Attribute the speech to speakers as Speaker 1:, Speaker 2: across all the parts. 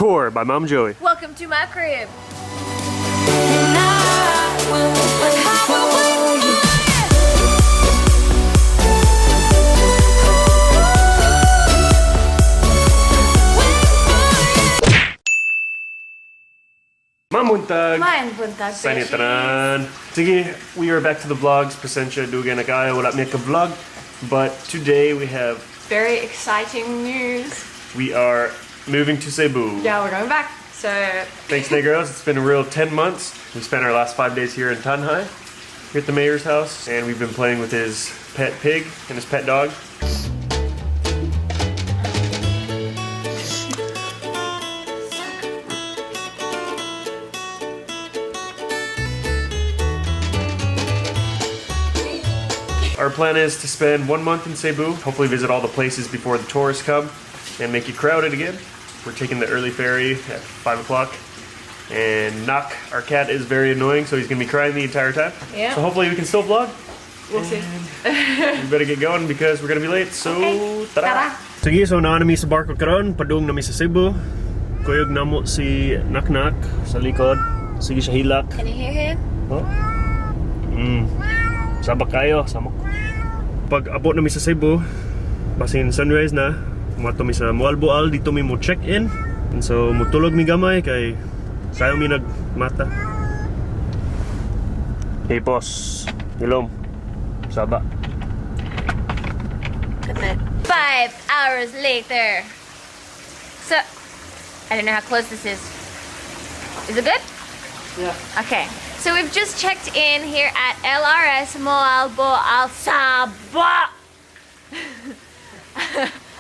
Speaker 1: Tour by Mom Joey.
Speaker 2: Welcome to my crib.
Speaker 1: Mamuntag!
Speaker 2: Main buntag,
Speaker 1: Sanitaran! Sige, we are back to the vlogs. Pasensya, dugan na kayo. Wala may ka-vlog. But today we have...
Speaker 2: Very exciting news.
Speaker 1: We are moving to Cebu.
Speaker 2: Yeah, we're going back. So...
Speaker 1: Thanks, Negros. It's been a real 10 months. We spent our last 5 days here in Tanhai, here at the mayor's house. And we've been playing with his pet pig and his pet dog. Our plan is to spend 1 month in Cebu, hopefully visit all the places before the tourists come and make it crowded again. We're taking the early ferry at 5 o'clock. And Nak, our cat, is very annoying, so he's gonna be crying the entire time.
Speaker 2: Yeah.
Speaker 1: So hopefully we can still vlog.
Speaker 2: We'll see.
Speaker 1: We better get going because we're gonna be late, so
Speaker 2: Okay.
Speaker 1: tara! Sige, so naanami sa barko karon, padung nami sa Cebu. Kuyog namo si Nak sa likod. Sige siya hilak.
Speaker 2: Can you hear him?
Speaker 1: Oh. Sabak kayo, samok. Pag abot nami sa Cebu, basin sunrise na, mato mi sa Moalboal, dito mi mo check-in. And so, mutulog mi gamay kay sayo mi nagmata. Hey boss, Hilaw, saba.
Speaker 2: Good night. 5 hours later. So, I don't know how close this is. Is it good?
Speaker 1: Yeah.
Speaker 2: Okay. So we've just checked in here at LRS Moalboal Cebu.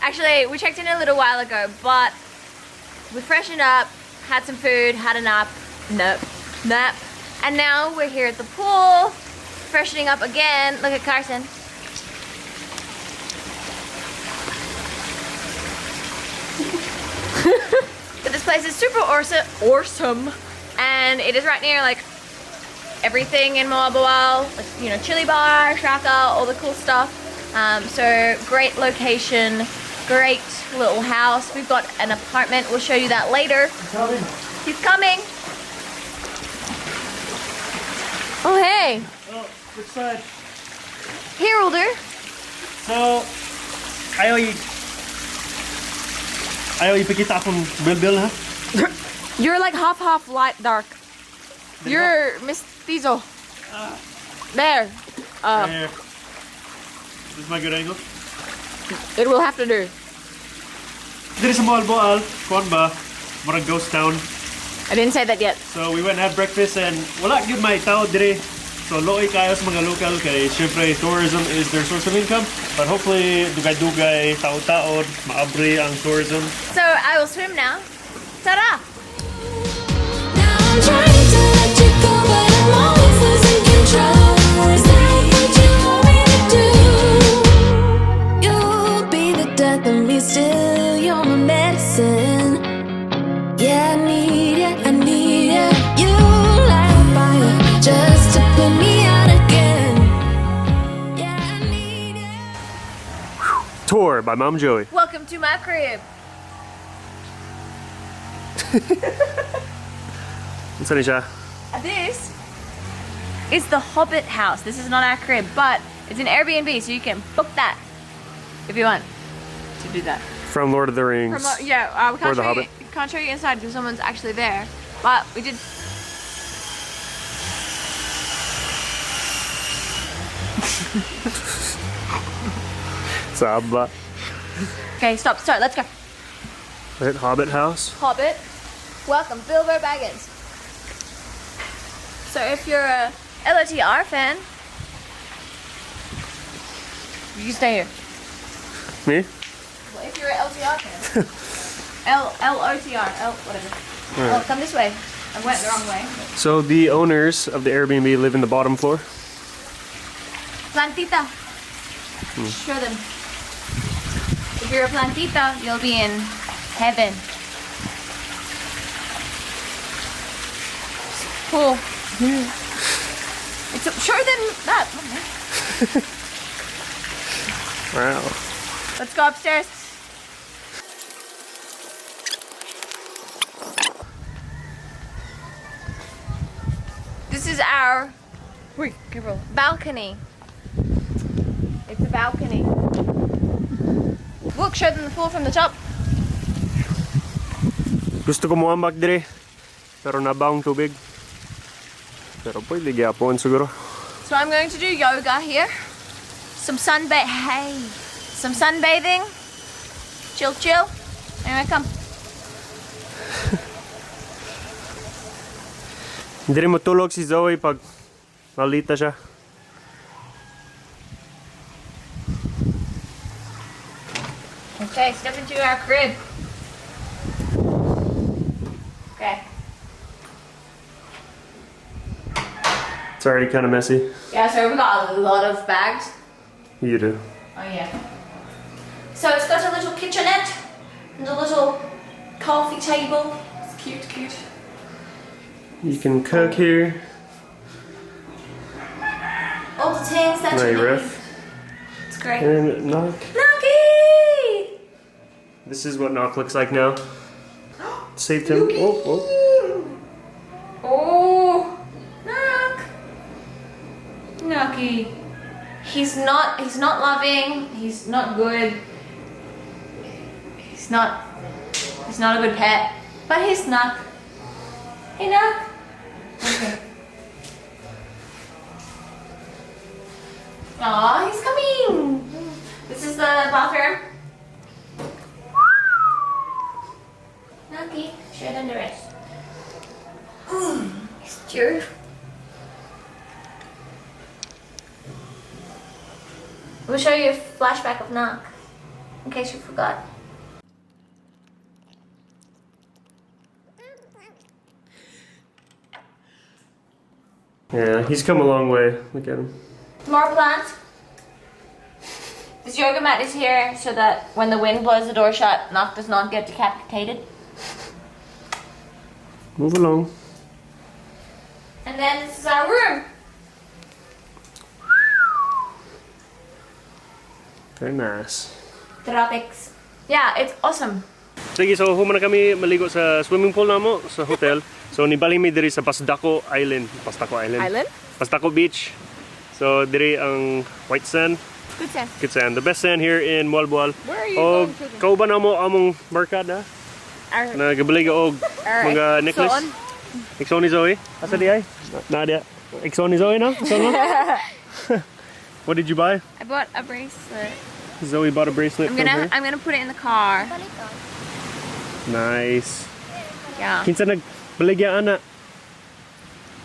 Speaker 2: Actually, we checked in a little while ago, but we freshened up, had some food, had a nap, and now we're here at the pool, freshening up again. Look at Carson. But this place is super awesome, and it is right near like everything in Moalboal, like, you know, chili bar, shaka, all the cool stuff. So great location, great little house. We've got an apartment. We'll show you that later. He's coming. Oh hey.
Speaker 1: Oh, which side?
Speaker 2: Here, older.
Speaker 1: So, ayaw ipakita akong bil ha?
Speaker 2: You're like half light dark. You're mestizo. There.
Speaker 1: There. This is my good angle.
Speaker 2: It will have to do.
Speaker 1: Dito sa Moalboal, kuan ba? Murag ghost town.
Speaker 2: I didn't say that yet.
Speaker 1: So we went and had breakfast and wala gyud may tao dire. So loy kayo sa mga local kay syempre tourism is their source of income. But hopefully dugay-dugay, tao-taon, maabri ang tourism.
Speaker 2: So I will swim now. Ta-da!
Speaker 3: I'm trying to let you go, but I'm always losing control. Is that what you want me to do? You'll be the death of me still. You're my medicine. Yeah, I need ya, I need ya. You light a fire just to put me out again. Yeah, I need ya.
Speaker 1: Tour by Mom Joey.
Speaker 2: Welcome to my crib.
Speaker 1: Unsa ni siya?
Speaker 2: This is the Hobbit house. This is not our crib, but it's an Airbnb, so you can book that if you want to do that.
Speaker 1: From Lord of the Rings.
Speaker 2: We
Speaker 1: Or the Hobbit.
Speaker 2: can't show you inside because someone's actually there, but we did.
Speaker 1: Saba.
Speaker 2: Okay, stop, let's go.
Speaker 1: Right, Hobbit house.
Speaker 2: Hobbit, welcome, Bilbo Baggins. So if you're a LOTR fan, you can stay here.
Speaker 1: Me?
Speaker 2: Well, if you're an LTR fan, LOTR, whatever. Oh, come this way. I went the wrong way.
Speaker 1: So the owners of the Airbnb live in the bottom floor.
Speaker 2: Plantita. Show them. If you're a plantita, you'll be in heaven. Cool. Show them that.
Speaker 1: Wow.
Speaker 2: Let's go upstairs. This is our careful, balcony. It's a balcony. Look, show them the pool from the top.
Speaker 1: Gusto ko muambak dire, pero nabaong tubig. Pero pwede gyapon siguro.
Speaker 2: So I'm going to do yoga here. Some sunbathing. Chill, chill. Anyway, come.
Speaker 1: Hindi rin matulog si Zoe pag malita siya.
Speaker 2: Okay, step into our crib. Okay.
Speaker 1: It's already kind of messy.
Speaker 2: Yeah, so we got a lot of bags.
Speaker 1: You do.
Speaker 2: Oh yeah. So it's got a little kitchenette and a little coffee table. It's cute, cute.
Speaker 1: You can cook here.
Speaker 2: All the things that
Speaker 1: My
Speaker 2: you need.
Speaker 1: ref.
Speaker 2: It's great.
Speaker 1: And knock.
Speaker 2: Nucky!
Speaker 1: This is what knock looks like now. Saved him. Oh,
Speaker 2: Oh, Nuck. Nucky. He's not loving. He's not good. He's not a good pet. But he's Nuck. Hey, Nuck. Okay. Aw, he's coming. This is the bathroom. Nucky, straight under it. He's true. We'll show you a flashback of Nuck, in case you forgot.
Speaker 1: Yeah, he's come a long way. Look at him.
Speaker 2: More plants. This yoga mat is here so that when the wind blows the door shut, Nuck does not get decapitated.
Speaker 1: Move along.
Speaker 2: And then this is our room.
Speaker 1: Very nice.
Speaker 2: Tropics. Yeah, it's awesome.
Speaker 1: Sige, so humana kami maligo sa swimming pool namo sa hotel. So nibali mi diri sa Pasdaco Island. Pasdaco Beach. So diri ang white sand.
Speaker 2: Good sense.
Speaker 1: Good sand. The best sand here in Moalboal.
Speaker 2: Where are you
Speaker 1: Og
Speaker 2: going to?
Speaker 1: kauban na mo among barkada. Nagabalik og mga necklace. Ikso ni Zoe. Asa di ay? Nadia. Ikso ni Zoe no? Asa no? What did you buy?
Speaker 2: I bought a bracelet.
Speaker 1: Zoe bought a bracelet from her.
Speaker 2: I'm gonna put it in the car.
Speaker 1: Nice.
Speaker 2: Yeah.
Speaker 1: Kinsa nagbaligya ana?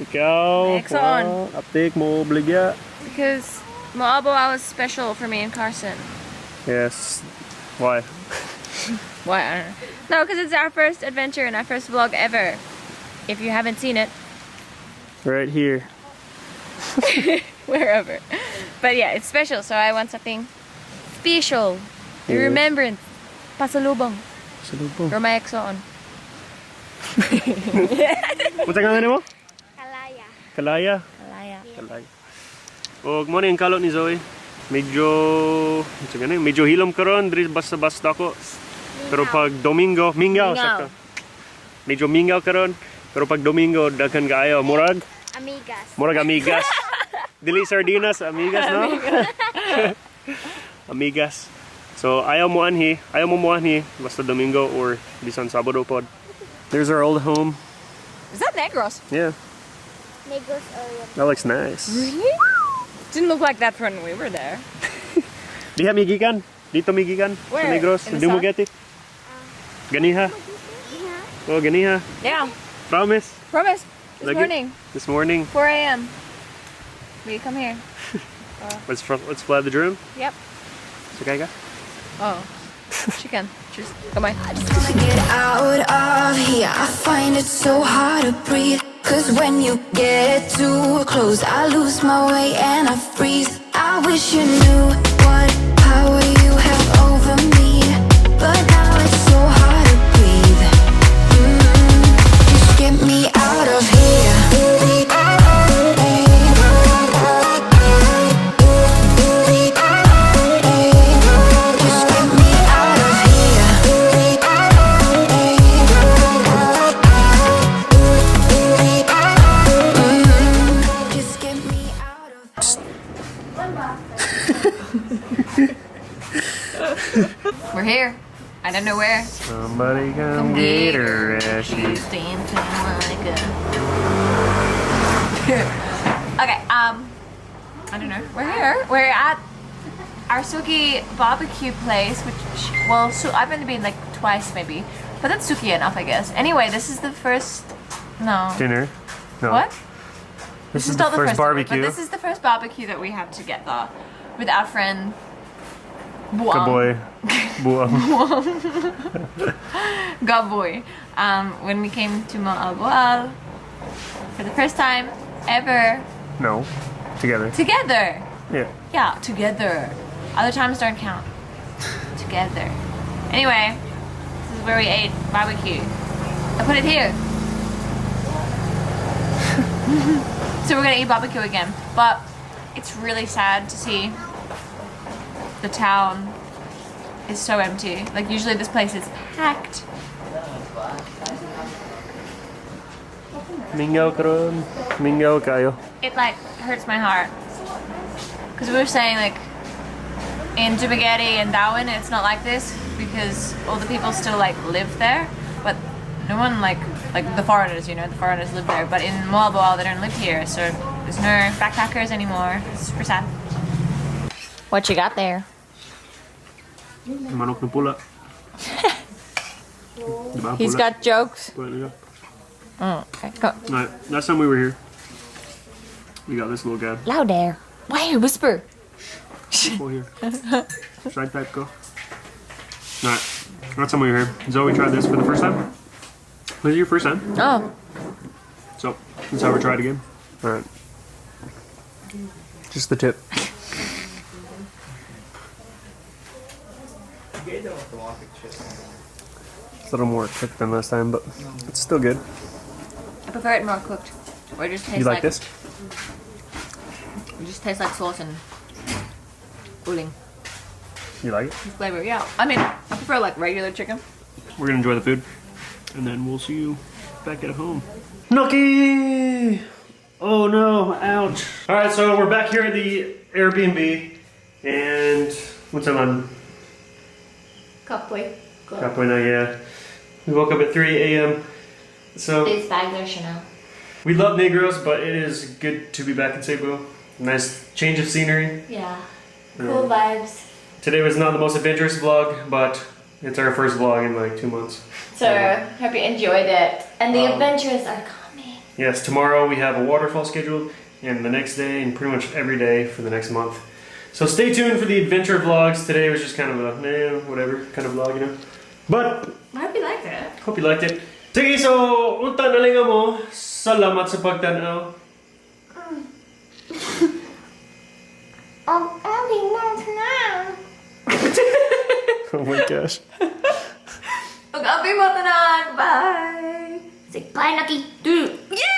Speaker 1: Ikaw.
Speaker 2: Exxon.
Speaker 1: Aptik mo baligya.
Speaker 2: Because Moalboal was special for me and Carson.
Speaker 1: Yes. Why?
Speaker 2: Why? I don't know. No, because it's our first adventure and our first vlog ever. If you haven't seen it,
Speaker 1: Right here.
Speaker 2: wherever. But yeah, it's special, so I want something special. The
Speaker 1: Yeah.
Speaker 2: remembrance. Pasalubong.
Speaker 1: Salubong.
Speaker 2: For my Exxon.
Speaker 1: Unsa nga nimo?
Speaker 3: Kalaya.
Speaker 1: Kalaya.
Speaker 2: Malaya.
Speaker 1: Kalaya. Og mo ni ang kalot ni Zoe. Medyo hilom karon diri basta dako. Pero pag Domingo, mingaw sakto. Medyo mingaw karon, pero pag Domingo daghan kaayo murag amigas. Dili sardinas, amigas no? Amigas. So ayaw mo muanhi basta Domingo or bisan Sabado pod. There's our old home.
Speaker 2: Is that Negros?
Speaker 1: Yeah,
Speaker 3: Negros area.
Speaker 1: that looks nice.
Speaker 2: Really? Didn't look like that when we were there.
Speaker 1: Diha migikan. Dito migikan. Sa
Speaker 2: Where?
Speaker 1: Negros,
Speaker 2: In the
Speaker 1: Dumaguete. Ganiha. Oh, ganiha.
Speaker 2: Yeah.
Speaker 1: Promise.
Speaker 2: Promise. This
Speaker 1: Lagi?
Speaker 2: morning,
Speaker 1: This morning.
Speaker 2: 4 a.m. Will you come here?
Speaker 1: Let's fly the drone.
Speaker 2: Yep.
Speaker 1: Sakay ka?
Speaker 2: Oh. She can. Just come on.
Speaker 3: Wanna get out of here. I find it so hard to breathe. Cause when you get too close, I lose my way and I freeze. I wish you knew what power you have over me. But now it's so hard to breathe. Just get me out of here. Just get me out of here.
Speaker 2: here. I don't know where.
Speaker 1: Somebody come get her as she's
Speaker 2: dancing like a... Okay, I don't know. We're here. We're at our Suki barbecue place, which, well, I've only been like twice maybe, but that's Suki enough, I guess. Anyway, this is the first, no.
Speaker 1: dinner. No.
Speaker 2: What?
Speaker 1: This is
Speaker 2: not
Speaker 1: the first
Speaker 2: dinner,
Speaker 1: barbecue.
Speaker 2: but this is the first barbecue that we had together with our friend
Speaker 1: Good
Speaker 2: Buang.
Speaker 1: boy. Buang.
Speaker 2: Gaboy. When we came to Moalboal for the first time ever
Speaker 1: No. Together.
Speaker 2: together.
Speaker 1: Yeah.
Speaker 2: Yeah, together. Other times don't count. Together. Anyway, this is where we ate barbecue. I put it here. So we're gonna eat barbecue again, but it's really sad to see the town is so empty. Like usually this place is packed.
Speaker 1: Mingaw karon. Mingaw kayo.
Speaker 2: It like hurts my heart because we were saying like in Dumaguete and Darwin it's not like this because all the people still like live there, but no one like the foreigners, you know, the foreigners live there. But in Moalboal they don't live here, so there's no backpackers anymore. It's super sad. What you got there?
Speaker 1: Manok na pula. Diba,
Speaker 2: He's
Speaker 1: pula?
Speaker 2: got jokes.
Speaker 1: Pula na.
Speaker 2: Oh, okay, go.
Speaker 1: Alright, last time we were here, we got this little guy.
Speaker 2: Loud there. Why whisper?
Speaker 1: Go here. Side type go. Alright, last time we were here, Zoe tried this for the first time. Was it your first time?
Speaker 2: Oh,
Speaker 1: So, let's have her try it again. Alright. Just the tip. It's a little more cooked than last time, but it's still good.
Speaker 2: I prefer it more cooked. Or it just tastes
Speaker 1: You like this?
Speaker 2: It just tastes like sauce and uling
Speaker 1: You like it?
Speaker 2: flavor. Yeah, I mean, I prefer like regular chicken.
Speaker 1: We're gonna enjoy the food, and then we'll see you back at home. Nucky! Oh no, ouch. Alright, so we're back here at the Airbnb, and what's up, man?
Speaker 2: Kapoy.
Speaker 1: Kapoy na, yeah. We woke up at 3 a.m. So
Speaker 2: These bags are Chanel.
Speaker 1: we love Negros, but it is good to be back in Cebu. Nice change of scenery.
Speaker 2: Yeah.
Speaker 1: Cool
Speaker 2: vibes.
Speaker 1: Today was not the most adventurous vlog, but it's our first vlog in like 2 months.
Speaker 2: So, hope you enjoyed it. And the adventures are coming.
Speaker 1: Yes, tomorrow we have a waterfall scheduled, and the next day, and pretty much every day for the next month. So stay tuned for the adventure vlogs. Today was just kind of a, whatever kind of vlog, you know. But,
Speaker 2: I hope you liked it.
Speaker 1: hope you liked it. Sige, so, unta na lang mo. Salamat sa pagtanaw.
Speaker 2: Ang aling lang na.
Speaker 1: Oh my gosh.
Speaker 2: Pag-api mo tanan. Bye. Say bye, Naki. Dude. Yeah!